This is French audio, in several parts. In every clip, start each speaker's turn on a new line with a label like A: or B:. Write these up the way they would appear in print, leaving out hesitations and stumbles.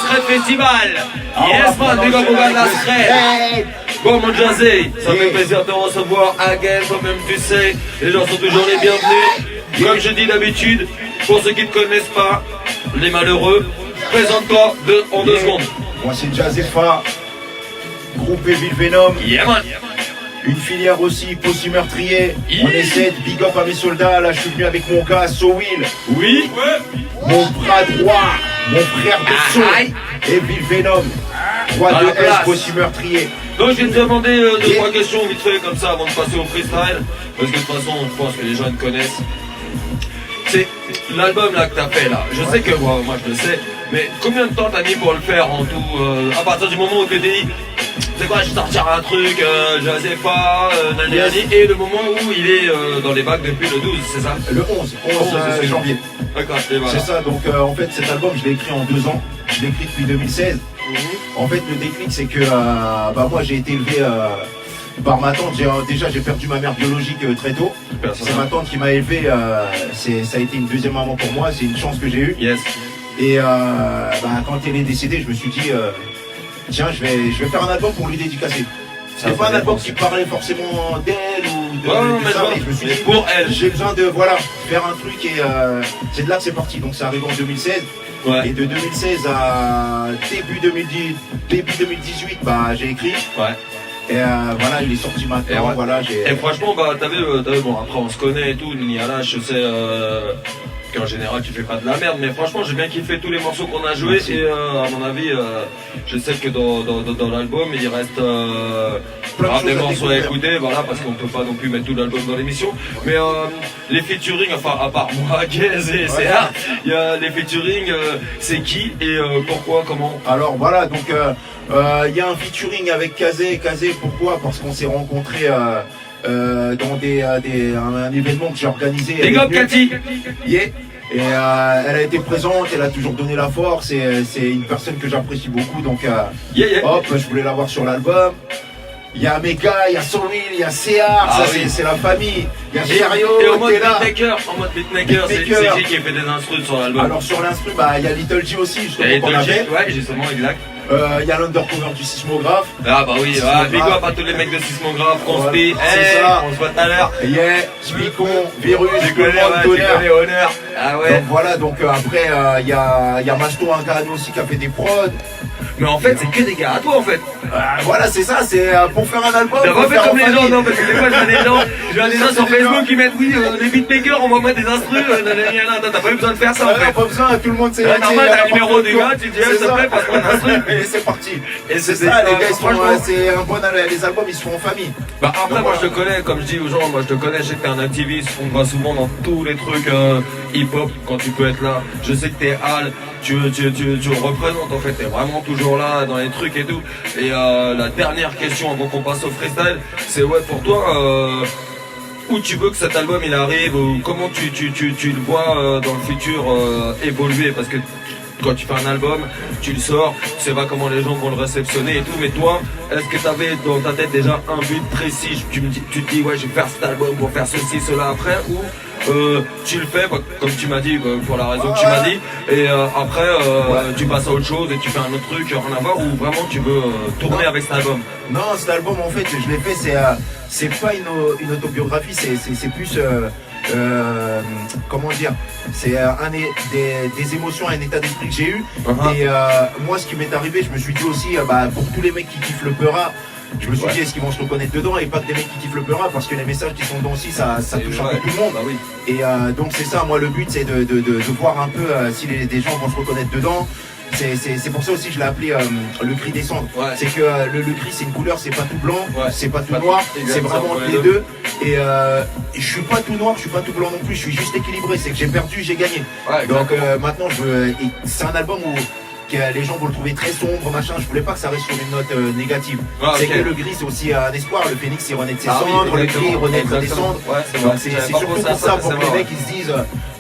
A: Scred Festival. Yes man, big up au gars de la Scred. Bon mon Jazzy, ça fait plaisir de te recevoir again, toi-même tu sais, les gens sont toujours les bienvenus. Comme je dis d'habitude, pour ceux qui ne te connaissent pas, les malheureux, présente-toi en 2 secondes.
B: Moi c'est Jazzefa, groupe Evil Venom.
A: Yeah man.
B: Une filière aussi, Possu Meurtrier. On essaie de big up à mes soldats. Là, je suis venu avec mon gars, So Will.
A: Oui.
B: Mon bras droit, mon frère de son, Evil Venom. 3-2-S, Possu Meurtrier.
A: Donc, je vais te demander 2-3 questions vite fait, comme ça, avant de passer au freestyle. Parce que de toute façon, je pense que les gens te connaissent. C'est l'album là que t'as fait là. Je sais que moi je le sais. Mais combien de temps t'as mis pour le faire en tout à partir du moment où tu t'es dit, c'est quoi, je vais sortir un truc, Jazzefa, et le moment où il est dans les bacs depuis le 12, c'est ça?
B: Le 11 janvier.
A: D'accord, voilà.
B: C'est ça, donc en fait cet album je l'ai écrit en 2 ans. Je l'ai écrit depuis 2016. En fait le déclic c'est que moi j'ai été élevé par ma tante. Déjà j'ai perdu ma mère biologique très tôt. C'est ma tante qui m'a élevé, ça a été une deuxième maman pour moi, c'est une chance que j'ai eue.
A: Yes.
B: Et quand elle est décédée, je me suis dit, tiens, je vais faire un album pour lui dédicacer. C'est pas un album qui parlait forcément d'elle ou de ça, mais je me suis dit,
A: pour elle,
B: j'ai besoin de faire un truc et c'est de là que c'est parti. Donc c'est arrivé en 2016. Ouais. Et de 2016 à début 2018, j'ai écrit.
A: Ouais.
B: Et voilà, il est sorti maintenant.
A: Et,
B: voilà,
A: et franchement, t'as vu, bon, après on se connaît et tout, Niala, je sais qu'en général tu fais pas de la merde, mais franchement j'ai bien kiffé tous les morceaux qu'on a joués. Et à mon avis, je sais que dans l'album il reste des morceaux à écouter, voilà, parce qu'on peut pas non plus mettre tout l'album dans l'émission. Mais les featuring, enfin à part moi, Gaz et CA, il y a les featuring, c'est qui et pourquoi, comment?
B: Alors voilà, donc il y a un featuring avec Kazé. Kazé, pourquoi? Parce qu'on s'est rencontrés dans un événement que j'ai organisé.
A: Big up Cathy.
B: Yeah. Et elle a été présente, elle a toujours donné la force et c'est une personne que j'apprécie beaucoup, donc hop, je voulais l'avoir sur l'album. Il y a mes gars, il y a Solil, il y a CR, c'est la famille. Il y a Cherio,
A: et en mode beatmaker, c'est qui qui fait des instrus sur l'album?
B: Alors sur l'instru, il y a Little G aussi, justement, qu'on avait.
A: Ouais, justement, exact.
B: Il y a l'undercover du Sismographe.
A: Ah bah oui, big up à tous les mecs de Sismographe, Conspi, on se voit tout à l'heure.
B: Yeah, Spicon, Virus,
A: tu connais Honneur. Ah ouais.
B: Donc voilà, donc après il y a Masto Ingano aussi qui a fait des prods.
A: Mais en fait c'est que des gars à toi en fait.
B: Voilà, c'est ça, c'est pour faire un album.
A: T'as pas fait comme les gens, non, parce que des fois je vois des gens sur Facebook qui mettent les beatmakers, on va mettre des instrus, t'as pas eu besoin de faire ça en fait.
B: Pas besoin, tout le monde sait.
A: Normal, t'as le numéro du gars, tu dis s'il te plaît, passe-moi un instru.
B: Et c'est parti. Et c'est ça, les gars, c'est un bon album, les albums ils se font en famille.
A: Bah après moi je te connais, comme je dis aux gens, moi je te connais, je sais que t'es un activiste, on te voit souvent dans tous les trucs hip-hop quand tu peux être là. Je sais que t'es Al, tu représentes en fait, t'es vraiment toujours là dans les trucs et tout. Et la dernière question avant qu'on passe au freestyle, c'est pour toi, où tu veux que cet album il arrive, ou comment tu le vois dans le futur évoluer, parce que quand tu fais un album, tu le sors, tu sais pas comment les gens vont le réceptionner et tout, mais toi, est-ce que tu avais dans ta tête déjà un but précis? Tu te dis ouais, je vais faire cet album pour faire ceci, cela après, ou tu le fais comme tu m'as dit, pour la raison que tu m'as dit, et après tu passes à autre chose et tu fais un autre truc, rien à voir, ou vraiment tu veux tourner avec cet album?
B: Non, cet album en fait, je l'ai fait, c'est pas une autobiographie, c'est plus comment dire, c'est des émotions, un état d'esprit que j'ai eu. Et moi ce qui m'est arrivé, je me suis dit aussi, pour tous les mecs qui kiffent le Peura, je me suis dit est-ce qu'ils vont se reconnaître dedans, et pas que des mecs qui kiffent le Peura, parce que les messages qui sont dedans aussi ça touche un peu tout le monde.
A: Oui.
B: Et donc c'est ça, moi le but c'est de voir un peu si des gens vont se reconnaître dedans. C'est pour ça aussi que je l'ai appelé le cri des cendres. C'est que le cri c'est une couleur, c'est pas tout blanc, c'est pas tout noir, c'est vraiment les deux. Et je suis pas tout noir, je suis pas tout blanc non plus, je suis juste équilibré, c'est que j'ai perdu, j'ai gagné. Donc maintenant c'est un album où les gens vont le trouver très sombre, machin. Je voulais pas que ça reste sur une note négative. C'est que le gris c'est aussi un espoir, le phénix il renaît de ses cendres, le gris il renaît de ses cendres. Donc c'est surtout pour ça, pour que les mecs ils se disent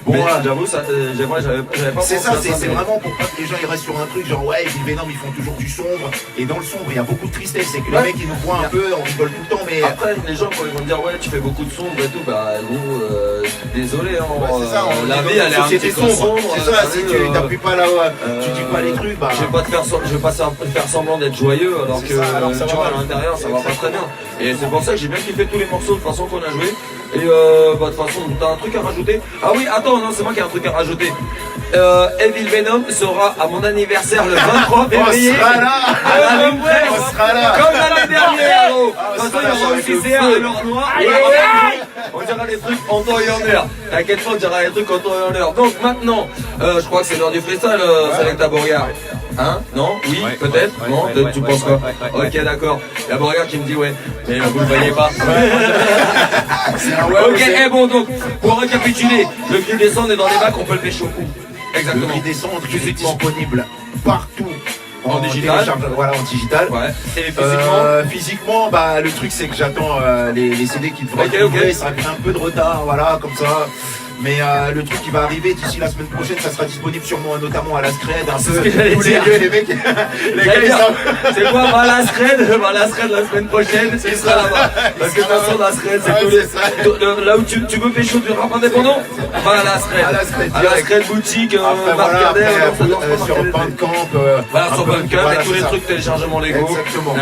B: Bon,
A: j'avoue, j'avais pas
B: c'est
A: pensé
B: ça,
A: à
B: c'est
A: mais-
B: vraiment pour pas que les gens ils restent sur un truc genre ouais, Evil Venom ils font toujours du sombre. Et dans le sombre, il y a beaucoup de tristesse. C'est que les mecs ils nous voient un peu, on rigole tout le temps, mais.
A: Après, les gens quand ils vont te dire ouais, tu fais beaucoup de sombre et tout, bah gros, désolé, hein,
B: Ouais, c'est ça,
A: la vie elle est un petit peu sombre.
B: C'est ça, si tu t'appuies pas là, tu dis pas les trucs, bah.
A: Je vais pas faire semblant d'être joyeux alors que
B: ça, alors ça
A: tu
B: va
A: vois
B: mal.
A: à l'intérieur ça va pas très bien. Et c'est pour ça que j'ai bien kiffé tous les morceaux de façon qu'on a joué. Et bah de toute façon, t'as un truc à rajouter? Ah oui, attends, non, c'est moi qui ai un truc à rajouter. Evil Venom sera à mon anniversaire le 23 février.
B: On sera là.
A: À la ligne 13.
B: On sera là.
A: Comme l'année dernière, gros. De
B: on
A: toute façon,
B: sera là,
A: il y aura
B: avec
A: aussi
B: le
A: CR
B: feu.
A: et l'or noir. On dira les trucs en temps et en heure. T'inquiète pas, on dira les trucs en temps et en heure. Donc maintenant, je crois que c'est l'heure du freestyle, Selecta Beauregard. Hein? Non? Oui?
C: Ouais,
A: Peut-être?
C: ouais,
A: Non?
C: ouais,
A: Tu
C: ouais,
A: penses
C: ouais,
A: quoi?
C: ouais,
A: Ok, d'accord. Il y a Beauregard qui me dit ouais. Mais vous le voyez pas.
B: Ouais,
A: Ok, et bon donc, pour récapituler, le cri des cendres est dans les bacs, on peut le pécho où?
B: Le
A: Exactement.
B: cri des cendres, il est
A: Physiquement.
B: disponible partout.
A: En digital.
B: Voilà, en digital.
A: Ouais. Et physiquement?
B: Physiquement, bah le truc c'est que j'attends les CD qui devraient
A: Ok,
B: être livrés,
A: ok.
B: ça a pris un peu de retard, voilà, comme ça. Mais le truc qui va arriver d'ici la semaine prochaine, ça sera disponible sûrement notamment à la Scred, un
A: C'est
B: peu
A: ce que j'allais
B: tous les
A: dire.
B: lieux, les mecs, les gars
A: J'allais
B: ils
A: dire,
B: savent.
A: c'est quoi, va à la Scred la semaine prochaine, il sera là-bas. Parce que de toute façon, la Scred, c'est
B: Ouais,
A: tous les.
B: c'est ça.
A: Là où tu veux pécho du rap indépendant, va à la Scred.
B: À la Scred,
A: À la
B: direct.
A: Scred boutique,
B: Après,
A: Marc
B: voilà,
A: Gardel,
B: après,
A: non, ça danse pas
B: sur
A: Marc Gardel.
B: Bandcamp,
A: Voilà,
B: un
A: sur
B: peu,
A: Bandcamp,
B: voilà,
A: et tous
B: c'est
A: les
B: ça.
A: trucs téléchargement légaux.
B: Exactement.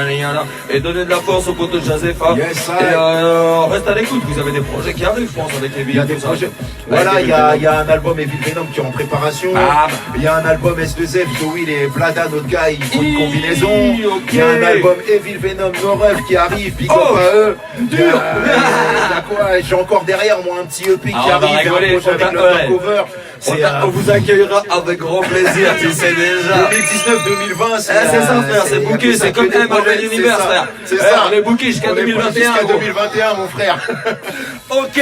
A: Et donner de la force au poteau Jazepha.
B: Yes, sir.
A: Et reste à l'écoute, vous avez des projets qui arrivent, je pense, avec les
B: Il y a
A: villes,
B: des
A: tout ça.
B: projets.
A: Avec
B: Voilà,
A: les
B: il y a
A: villes.
B: un album Evil Venom qui est en préparation.
A: Ah,
B: Il y a un album S2F, Zoé et Vlada, notre gars, ils font une
A: Hi,
B: combinaison.
A: ok.
B: Il y a un album Evil Venom No Rêve qui arrive, big up
A: Oh,
B: à eux.
A: dur.
B: Il y a quoi? J'ai encore derrière moi un petit EP qui
A: Ah, on va
B: arrive, il y a
A: rigoler,
B: un projet avec le
A: ouais.
B: cover.
A: On vous accueillera avec grand plaisir, tu sais déjà.
B: 2019-2020,
A: C'est ça frère, c'est booké, c'est comme Marvel Universe frère.
B: C'est
A: Eh,
B: ça.
A: on est booké jusqu'à
B: On est
A: 2021.
B: jusqu'à
A: gros.
B: 2021 mon frère.
A: Ok.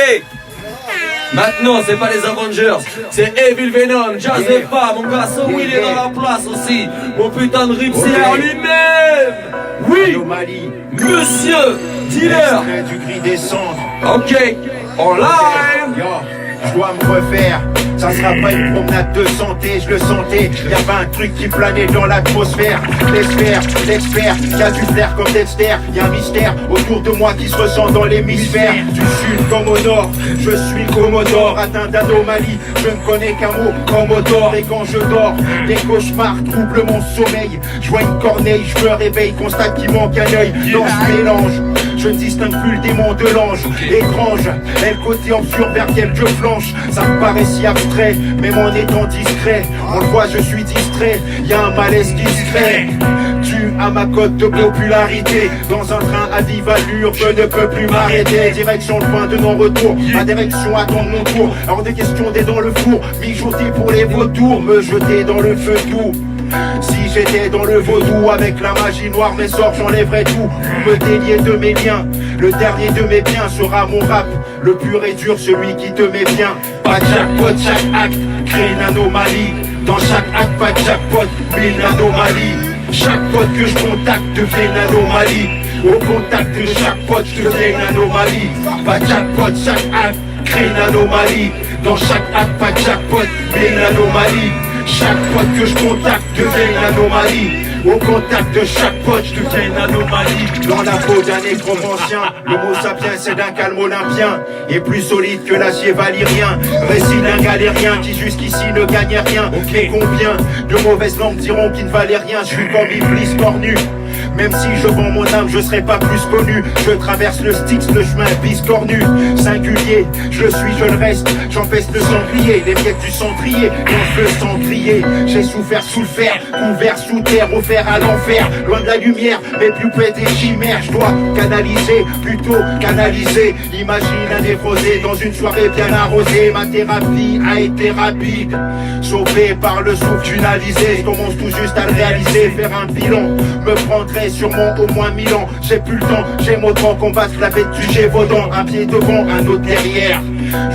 A: Maintenant, c'est pas les Avengers, c'est Evil Venom, Jazepha, mon gars, Soul il est dans la place aussi. Mon putain de Rip CR lui-même. Oui,
B: Anomalie.
A: monsieur, dealer.
B: Extrait du gris des cendres.
A: Ok, en live.
B: Yo, je dois me refaire. Ça sera pas une promenade de santé, je le sentais. Y avait un truc qui planait dans l'atmosphère. L'expert, qui a du flair comme Dexter. Y a un mystère autour de moi qui se ressent dans l'hémisphère. Du sud comme au nord, je suis Commodore. Atteint d'anomalie, je ne connais qu'un mot, Commodore. Et quand je dors, des cauchemars troublent mon sommeil. Je vois une corneille, je me réveille, constate qu'il manque un œil. Dans ce mélange, je ne distingue plus le démon de l'ange. Étrange, est le côté obscur vers lequel je flanche. Ça me paraît si abstrait, même en étant discret. On le voit, je suis distrait, y a un malaise qui se crée. Dû à ma cote de popularité, dans un train à vive allure, je ne peux plus m'arrêter. Direction le point de non-retour, ma direction attend mon tour. Hors de question d'être dans le four, mijoter pour les vautours, me jeter dans le feu doux. Si j'étais dans le vaudou avec la magie noire, mes sorts j'enlèverais tout. Me délier de mes liens, le dernier de mes biens sera mon rap. Le pur et dur, celui qui te met bien. Pas de jackpot, chaque acte crée une anomalie. Dans chaque acte, pas de jackpot, mais une anomalie. Chaque pote que je contacte devient une anomalie. Au contact de chaque pote, je deviens une anomalie. Pas de jackpot, chaque acte crée une anomalie. Dans chaque acte, pas de jackpot, mais une anomalie. Chaque pote que je contacte devient une anomalie. Au contact de chaque pote, je deviens une anomalie. Dans la peau d'un nécromancien, l'homo sapiens c'est d'un calme olympien. Et plus solide que l'acier valyrien. Récit d'un galérien qui jusqu'ici ne gagnait rien. Mais combien de mauvaises langues diront qu'il ne valait rien. Je suis comme Iblis cornu. Même si je vends mon âme, je serai pas plus connu. Je traverse le Styx, le chemin biscornu. Singulier, je le suis, je le reste. J'empeste le sanglier, les miettes du cendrier. Dans le cendrier, j'ai souffert sous le fer. Couvert sous terre, offert à l'enfer. Loin de la lumière, mais plus près des chimères. Je dois canaliser, plutôt canaliser. Imagine un névrosé dans une soirée bien arrosée. Ma thérapie a été rapide. Sauvé par le souffle d'une alizée. Je commence tout juste à le réaliser. Faire un bilan, me prendrait sûrement au moins 1000 ans. J'ai plus le temps, j'aime autant combattre la bête du Gévaudan. Un pied devant, un autre derrière.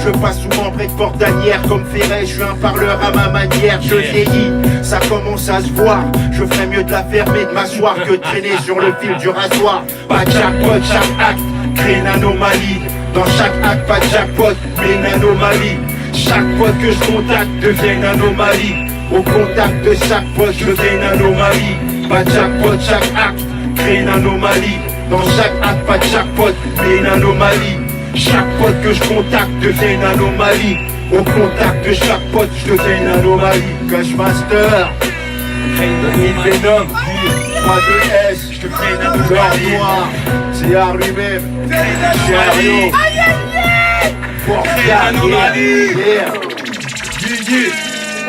B: Je passe souvent près de porte d'Anière. Comme Ferret, je suis un parleur à ma manière. Je vieillis, ça commence à se voir. Je ferais mieux de la fermer, de m'asseoir que de traîner sur le fil du rasoir. Pas de jackpot, chaque acte crée une anomalie. Dans chaque acte, pas de jackpot, mais une anomalie. Chaque pote que je contacte devient une anomalie. Au contact de chaque pote, je deviens une anomalie. Pas de jackpot, chaque acte crée une anomalie. Dans chaque acte, pas de jackpot, mais une anomalie. Chaque pote que je contacte devient une anomalie. Au contact de chaque pote, je deviens une anomalie. Cushmaster, Venom, 3-2-S, je te crée une anomalie. Noir, c'est à lui-même, Chariot, pour créer une anomalie.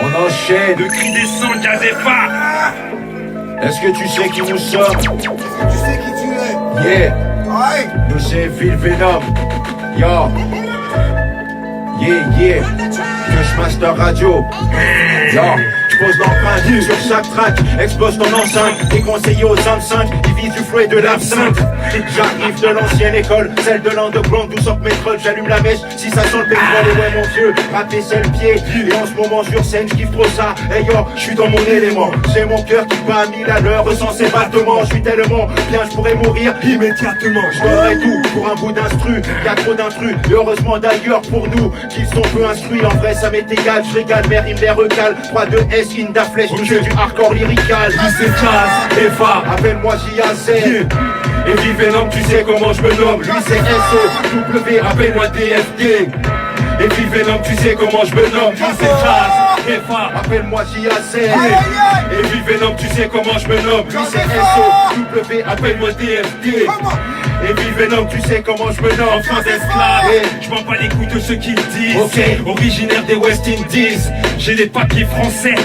B: On enchaîne.
C: Le cri des sangs, Jazefa.
B: Est-ce que tu sais qui nous sommes?
D: Tu sais qui tu es.
B: Yeah,
D: Aïe.
B: nous c'est Phil Venom. Yo. Yeah. Cushmaster Radio. Yo. J'pose l'empreinte sur chaque track, explose ton enceinte. Déconseillé aux 25, ils visent du fruit de l'absinthe. J'arrive de l'ancienne école, celle de l'underground, d'où sortent mes trolls. J'allume la mèche, si ça sent le pétrole. Et ouais mon vieux, rapper c'est le pied. Et en ce moment sur scène, j'kiffe trop ça. Hey yo, j'suis dans mon élément. J'ai mon cœur qui bat à 1000 à l'heure, ressent ses battements. J'suis tellement bien, j'pourrais mourir immédiatement. J'donnerais tout pour un bout d'instru. Y'a trop d'intrus, et heureusement d'ailleurs pour nous qui sont peu instruits. En vrai ça m'est égal, j'régale, mes rimes les recale. 3-2-S, Inda Flèche, tu fais du hardcore lyrical.
C: C'est Jazz, Eva.
B: Appelle-moi JAZ.
C: Et vive Venom, tu sais comment je me nomme.
B: Lui c'est SO,
C: Appelle-moi DFD. Et vive Venom, tu sais comment je me nomme. Lui c'est Jazz, Eva.
B: appelle-moi JAZ.
C: Et vive Venom, tu sais comment je me nomme.
B: Lui c'est SO,
C: Appelle-moi DFD. Et vive Venom, tu sais comment je me nomme. Enfant d'esclave, je m'en bats les couilles de ceux qui le disent.
B: Ok.
C: Originaire des West Indies, j'ai des papiers français,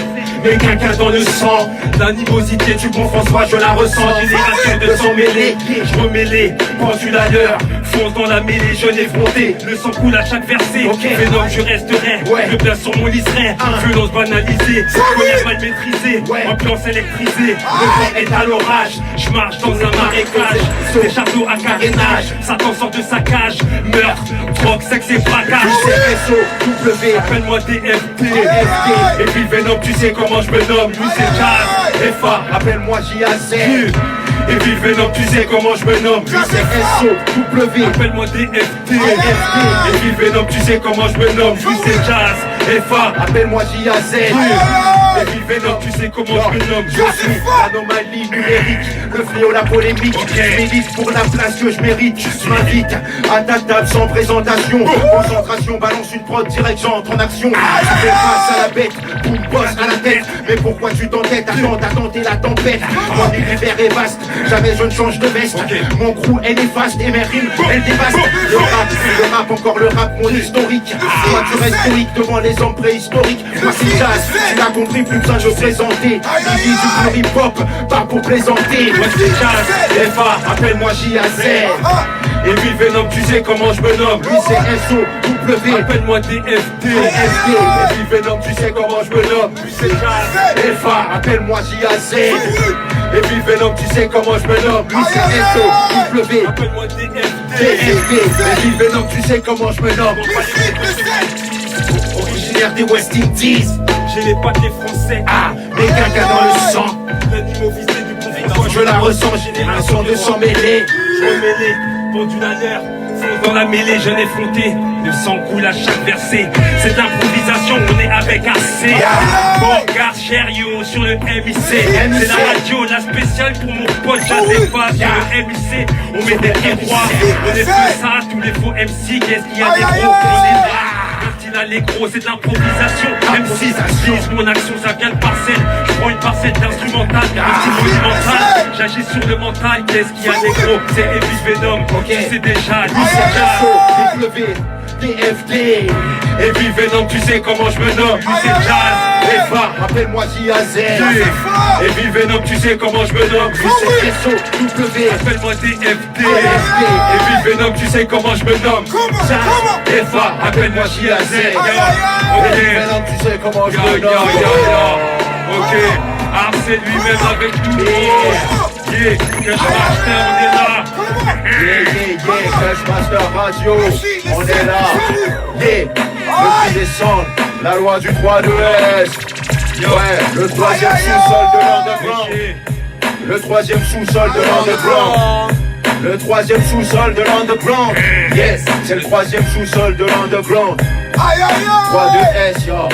C: mais quelqu'un dans le sang. L'animosité du bon François, je la ressens. Génération de sang mêlé, je remêlé, pendule à l'heure. Fonce dans la mêlée, jeune effronté. Le sang coule à chaque verset.
B: Ok.
C: Venom, je resterai.
B: Ouais.
C: Le bien sur mon liserai. Violence banalisée, colère mal maîtrisée.
B: Ouais.
C: Ambiance électrisée. Le vent est à l'orage. Je marche dans un marécage. Des châteaux à carénage. Satan sort de sa cage. Meurtre, drogue, sexe et
B: Lui
C: braquage.
B: c'est SO,
C: Appelle-moi DFT. Et puis Venom, tu sais comment je me nomme. Lui c'est Jazz, FA.
B: appelle-moi JAZ.
C: Et puis Venom, tu sais comment je me nomme.
B: Lui c'est SO,
C: Appelle-moi DFT. Et puis Venom, tu sais comment je me nomme. Lui c'est Jazz, FA.
B: appelle-moi JAZ.
C: Et puis Venom, tu sais comment je me nomme.
B: Je suis l'anomalie numérique, le fléau, la polémique. Je milite pour la place que je mérite. Je m'invite à ta table sans présentation. Concentration, balance une prod, direct j'entre en action. Tu fais face à la bête, boum, boss à la tête. Mais pourquoi tu t'entêtes? Attends, t'es la tempête. Mon univers est vaste, jamais je ne change de veste. Mon crew, elle est vaste et mes rimes, elles dévastent. Le rap, encore le rap, mon historique. Toi, tu restes stoïque devant les hommes préhistoriques. Moi, c'est Jazz, tu l'as compris, plus besoin de présenter. La vie du hip-hop, pas pour plaisanter.
C: Moi c'est Jazz, FA.
B: Appelle-moi JAZ.
C: Et puis Venom, tu sais comment je me nomme.
B: Lui c'est SO,
C: Appelle-moi DFT.
B: DFT.
C: Et puis Venom, tu sais comment je me nomme. Lui c'est Jazz, FA.
B: appelle-moi JAZ.
C: Et puis Venom, tu sais comment je me nomme.
B: Lui c'est SO,
C: Appelle-moi DFT.
B: DFT. Et puis Venom, tu sais comment je me nomme. Originaire des West Indies.
C: J'ai les papiers français.
B: Ah, mais quelqu'un dans le sang.
C: L'animosité du bon François,
B: Je la ressens, génération de sang mêlé.
C: Je remêlé, pendule à l'heure. Fonce dans la mêlée, jeune effronté. Le sang coule à chaque verset. C'est l'improvisation, on est avec AC. Bogart, Cherio sur le MIC. C'est la radio, la spéciale pour mon pote Jazefa. Sur le MIC, on met des endroits. On est plus ça, tous les faux MC. Qu'est-ce qu'il y a des gros? On est là. L'allégro, c'est de l'improvisation. Même si ça vise mon action, ça vient de parcelle. Je prends une parcelle d'instrumental, un style monumental. J'agis sur le mental, qu'est-ce qu'il y a négro? C'est Evis Venom, tu sais déjà, lui c'est Jazz.
B: DFT.
C: Et puis Venom, tu sais comment je me nomme. Lui c'est Jazz, FA.
B: Appelle-moi JAZ.
C: Et puis Venom, tu sais comment je me nomme. Lui c'est
B: SO,
C: Appelle-moi DFT. Et puis Venom, tu sais comment je me nomme. Jazz, FA. Appelle-moi JAZ. Ok.
B: Venom, tu sais comment je
C: Yo,
B: me
C: yo, yo,
B: nomme.
C: yo. Ok. Ah, c'est lui-même avec tout le monde. Yeah, Cushmaster, on est là.
B: Cushmaster Radio, on est là. Yeah, le prix descend, la loi du 3-2-S. Ouais, le troisième sous-sol de l'underground.
C: Ok.
B: Le troisième sous-sol de l'underground. Le troisième sous-sol de l'underground. Yes, c'est le troisième sous-sol de l'underground.
D: Aïe aïe aïe.
B: 3, 2, S, yo.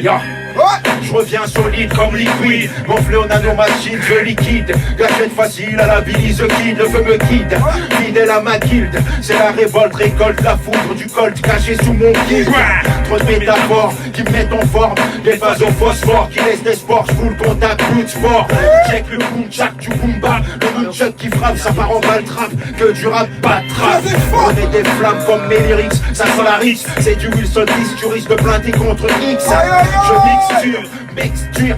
B: Ya. Je reviens solide comme liquide, gonflé au nanomachine, je liquide. Gâchette facile à la Billy the Kid, le feu me quitte. Fidèle à ma guilde, c'est la révolte, récolte la foudre du colt caché sous mon guide. Trop de métaphores qui me mettent en forme, des phases au phosphore qui laissent des sports, je le contact, coup de sport. Check le boom-chak du boomba, le nunchuck qui frappe, ça part en balle trap, que du rap pas de trap. On est des flammes comme mes lyrics, ça sent la rixe, c'est du Wilson Beast, tu risques de planter contre X. Je mixture,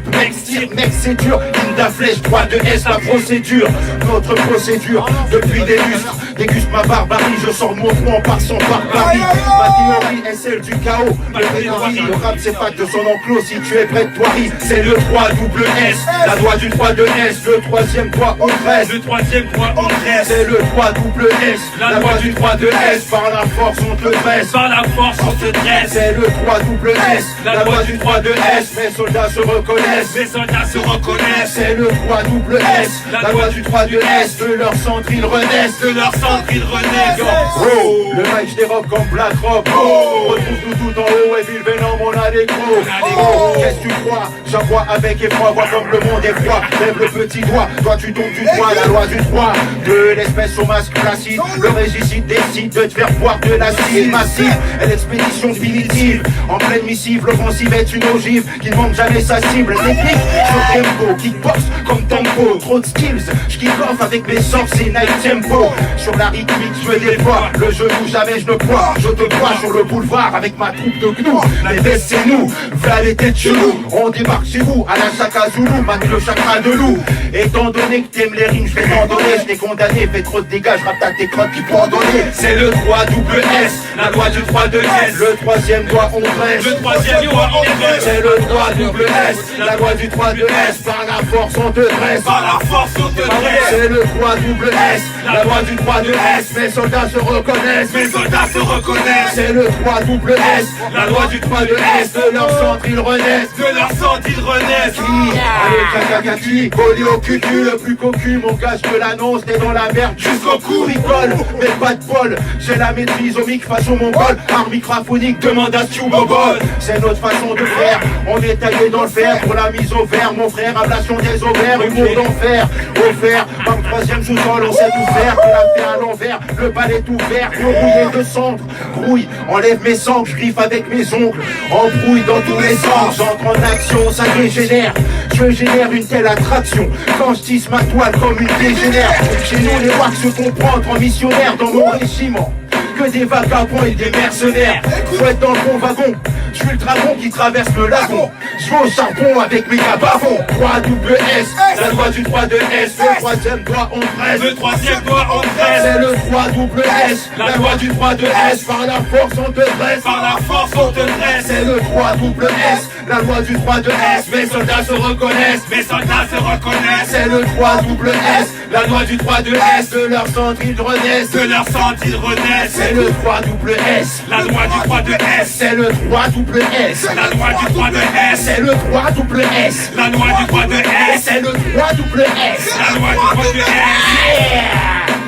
B: mec c'est dur, ligne à flèche, 3 de S la procédure, notre procédure, depuis des lustres, déguste ma barbarie, je sors de mon trou en passant par Paris. Ma théorie est celle du chaos, le rap c'est pas de son enclos, si tu es prêt de toi, c'est le 3 double S, la loi du 3 de S, le troisième doigt on reste,
C: Le troisième doigt on reste.
B: c'est le 3 double S, la loi du 3 de S, par la force on te dresse,
C: Par la force on se dresse.
B: c'est le 3 double S, la loi du 3 de S, mes soldats se reconnaissent.
C: Les soldats se reconnaissent.
B: C'est le 3 double S, la loi du 3 de S, de leur centre ils renaissent.
C: De leur centre ils renaissent.
B: Oh, le mic je dérobe comme Black Rob. Retrouve-nous tout en haut et vive Venom, on a des gros. Oh, qu'est-ce que tu crois? J'envoie avec effroi, vois comme le monde est froid. Lève le petit doigt, toi tu tombes du doigt, la loi du 3 de l'espèce au masque placide. Le régicide décide de te faire boire de l'acide massive. Et l'expédition définitive, en pleine missive, l'offensive est une ogive qui ne manque jamais sa cible. Technique sur tempo, kickbox comme tempo, trop de skills, je kick off avec mes sorts, c'est night tempo. Sur la rythmique, je me déploie, le genou jamais je ne crois. Je te vois sur le boulevard avec ma troupe de gnous. Les bestes c'est nous, v'là les têtes chelous. On débarque chez vous, à la Chaka Zulu, manie le chakra de loup. Étant donné que t'aimes les rimes, je vais t'en donner. Je t'ai condamné, fais trop de dégâts, je rappe tes crottes qui pourront donner. C'est le 3 double S, la loi du 3 de S. Le troisième doigt on dresse,
C: Le troisième doigt on dresse.
B: c'est le 3 double S, la loi du 3 de S, par la force on te dresse.
C: Par la force on te dresse.
B: C'est le 3 double S, la loi du 3 de S, mes soldats se reconnaissent.
C: Mes soldats se reconnaissent.
B: C'est le 3 double S, la loi du 3 de S, de leur centre ils renaissent.
C: De leur centre ils renaissent.
B: Allez kakakaki, collé au cul, le plus cocu, mon gars je te l'annonce, t'es dans la merde jusqu'au cou. Rigole, mais pas de bol, j'ai la maîtrise au mic façon mongol. Art microphonique, demande à Stu Bobol. C'est notre façon de faire, on est taillé dans le fer pour la mise au vert, mon frère, ablation des ovaires, humour d'enfer, offert, par le troisième sous-sol, on sait tout faire, que la fait à l'envers, le bal est ouvert, rouillé de centre, grouille, enlève mes sangles, je griffe avec mes ongles, embrouille dans tous les sens, j'entre en action, ça dégénère, je génère une telle attraction, quand je tisse ma toile comme une dégénère, chez nous les rois se font prendre en missionnaire dans mon régiment. Que des vagabonds et des mercenaires. Faut être dans le bon wagon. Je suis le dragon qui traverse le lagon. Je vais au charbon avec mes gabavons. 3 double S, la loi du 3 de S. Le troisième doigt on presse.
C: Le troisième doigt on dresse.
B: C'est le 3 double S, la loi du 3 de S. Par la force on te dresse.
C: Par la force on te dresse.
B: C'est le 3 double S, la loi du 3 de S. Mes soldats se reconnaissent.
C: Mes soldats se reconnaissent.
B: C'est le 3 double S, la loi du 3 de S. De leur centre ils renaissent.
C: De leur centre ils renaissent.
B: C'est le 3 double S,
C: La loi du 3 de S.
B: c'est le 3 double S,
C: La loi du 3 de S.
B: c'est le 3 double S,
C: La loi du 3 de S.
B: c'est le 3 double S.
C: La loi du 3 de S.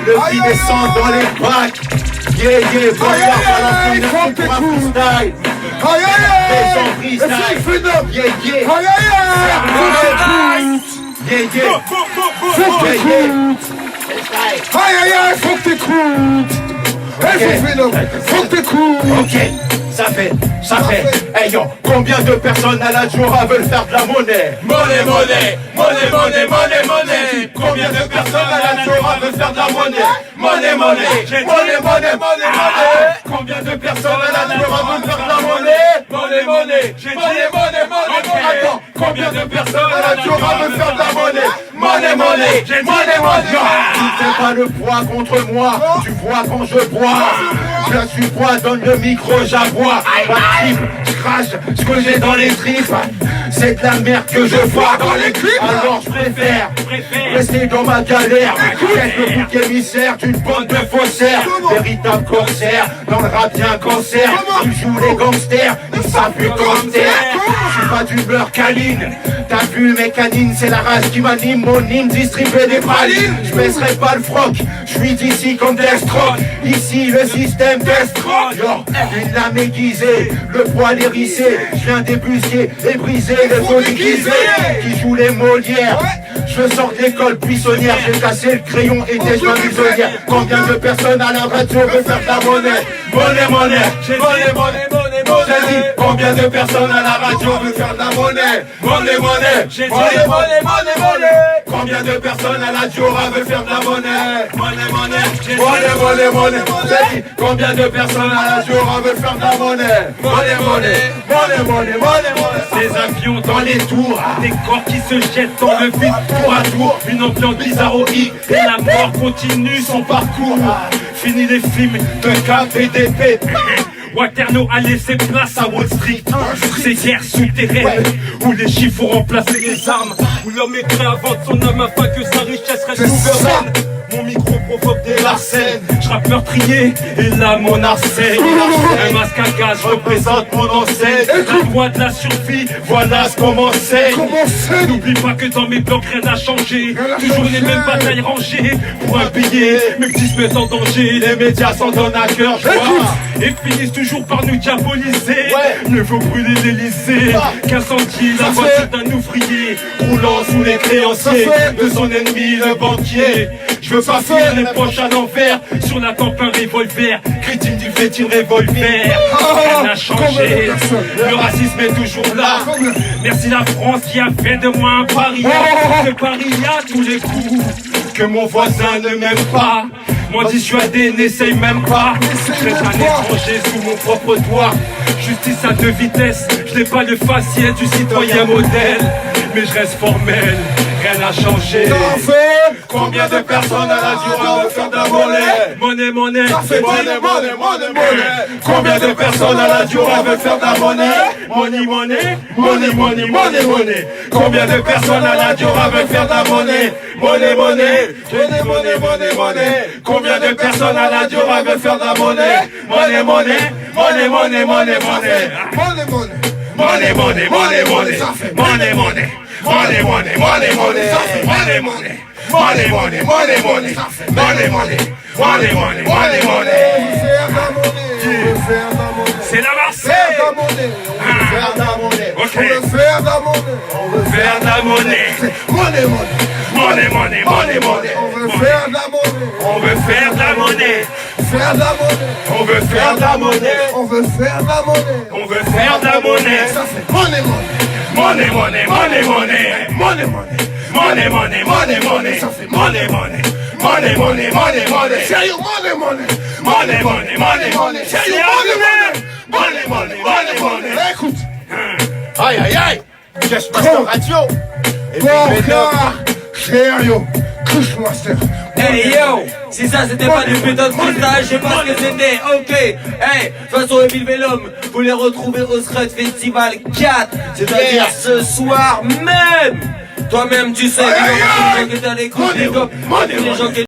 B: Le beat descend dans les bacs. Yeah, yeah, bon,
D: aïe,
B: pour un freestyle.
D: Aïe aïe
B: Les gens
D: aïe.
B: freestyle.
D: Est-ce qu'il fait neuf?
B: Yeah, yeah,
D: Aïe aïe
B: yeah, yeah.
D: Faut que
B: Yeah,
D: t'écoutes.
B: yeah.
D: Aïe aïe aïe, faut que t'écoutes. Faut que t'écoutes.
B: Ok, ça fait. Hey yo, combien de personnes à la Jura veulent faire de la monnaie?
C: Monnaie, monnaie, monnaie, monnaie, monnaie, monnaie. Combien de personnes à la Jura veulent faire de la monnaie? Monnaie, monnaie, monnaie, monnaie, monnaie.
B: Combien de personnes à la Jura veulent faire de la monnaie?
C: Monnaie, monnaie, monnaie, monnaie, monnaie.
B: Attends, combien de personnes à la Jura veulent faire de la monnaie? Monnaie, monnaie, monnaie, monnaie. Tu fais pas le poids contre moi, tu vois quand je bois. Je suis bois, donne le micro, j'aboie. Ma tripe, je crache ce que j'ai dans les tripes. C'est de la merde que je vois dans les clips. Alors je préfère rester dans ma galère. Être le bouc émissaire d'une bande de faussaires. Véritable cancer, dans le rap y'a un cancer. Ils jouent les gangsters, ils savent plus cancer. Je suis pas du beurre câline, T'as vu mes canines, c'est la race qui m'anime. Mon hymne distribuer des pralines. Je baisserai pas le froc, je suis d'ici comme Deathstroke. Ici le système Deathstroke. Une lame aiguisée, le poil hérissé. Je viens débusquer et briser les faux déguisés qui jouent les Molières. Je sors de l'école buissonnière, j'ai cassé le crayon et des joints musonnières. Combien de personnes à la radio veulent faire de la monnaie? Monnaie, monnaie, monnaie, monnaie, monnaie, monnaie. Combien de personnes à la radio veulent faire de la monnaie? Monnaie, monnaie, monnaie, monnaie, monnaie, monnaie. Combien de personnes à la Diora veulent faire de la monnaie? Monnaie, monnaie, monnaie, monnaie, monnaie. Combien de personnes à la Diora veulent faire de la monnaie? Monnaie, monnaie, monnaie, monnaie, monnaie, monnaie.
C: Ces avions dans les tours, des corps qui se jettent dans le vide tour à tour. Une ambiance bizarroïque et la mort continue son parcours. Fini les films de cap et d'épée. Waterloo a laissé place à Wall Street. Ces guerres souterraines où les chiffres ont remplacé les armes, où l'homme est prêt à vendre son âme afin que sa richesse reste souveraine. Mon micro provoque des larcènes, je rappe meurtrier et là mon enseigne. Un masque à gaz représente mon enseigne. La loi de la survie, voilà ce qu'on m'enseigne. N'oublie pas que dans mes blocs rien n'a changé. Toujours les mêmes batailles rangées pour un billet, mes petits se mettent en danger. Les médias s'en donnent à cœur joie et finissent toujours par nous diaboliser. Mieux vaut brûler l'Elysée qu'incendier la voiture d'un ouvrier roulant sous les créanciers de son ennemi le banquier. Je veux pas faire les poches à l'envers. Sur la tempe un revolver. Critique du fait-il revolver. Rien n'a changé. Le racisme est toujours là. Merci la France qui a fait de moi un paria. Ce paria tous les coups. Que mon voisin ne m'aime pas. M'en dissuader, n'essaye même pas. Je reste un étranger sous mon propre toit. Justice à deux vitesses. Je n'ai pas le faciès du citoyen modèle. Mais je reste formel. Rien n'a changé. Combien de personnes à la Diora veulent faire de la monnaie? Monnaie, monnaie, monnaie, monnaie, monnaie, monnaie. Combien de personnes à la Diora veulent faire de la monnaie? Money, money, money, money, money, money. Combien de personnes à la Diora veulent faire de la monnaie? Monnaie, monnaie, monnaie, monnaie, monnaie, monnaie. Combien de personnes à la Diora veulent faire de la monnaie? Monnaie, monnaie, monnaie, monnaie, monnaie, monnaie.
D: Money, money.
C: Money, money, money, money. Money, money. Money, money, money, money. Money, money. Money, money, money, money. Money, money. Money, money, money, money. C'est la Marseille.
D: Faire de la monnaie.
C: Ok.
D: On veut faire de la monnaie. On veut
C: Faire de la monnaie.
D: monnaie, monnaie.
C: Money, money, money, money.
D: On veut faire de la monnaie.
C: On veut faire de la monnaie.
D: Faire de la monnaie.
C: On veut faire de la monnaie.
D: On veut faire de la monnaie.
C: On veut faire de la monnaie.
D: Ça fait monnaie, monnaie.
C: Money, money, money, money.
D: Money, money.
C: Money, money, money, money.
D: Ça fait
C: Money, money. Money, money, money, money.
D: Sérieux, money, money.
C: Money, money, money, money.
D: Sérieux, money, money.
C: Money, money, money, money.
D: Écoute.
B: Aïe aïe aïe. Cache pas
D: Bon.
B: radio. Et puis
D: Bon,
B: Venom.
D: car, sérieux. Couche-master.
A: Hey yo, si ça c'était pas du putain de freestyle, je sais pas ce que c'était, ok. Hey, de toute façon Emile Vellum, vous les retrouvez au Scrut Festival 4, c'est-à-dire ce soir même. Toi-même tu sais, les gens qui étaient à l'écoute, les gens qui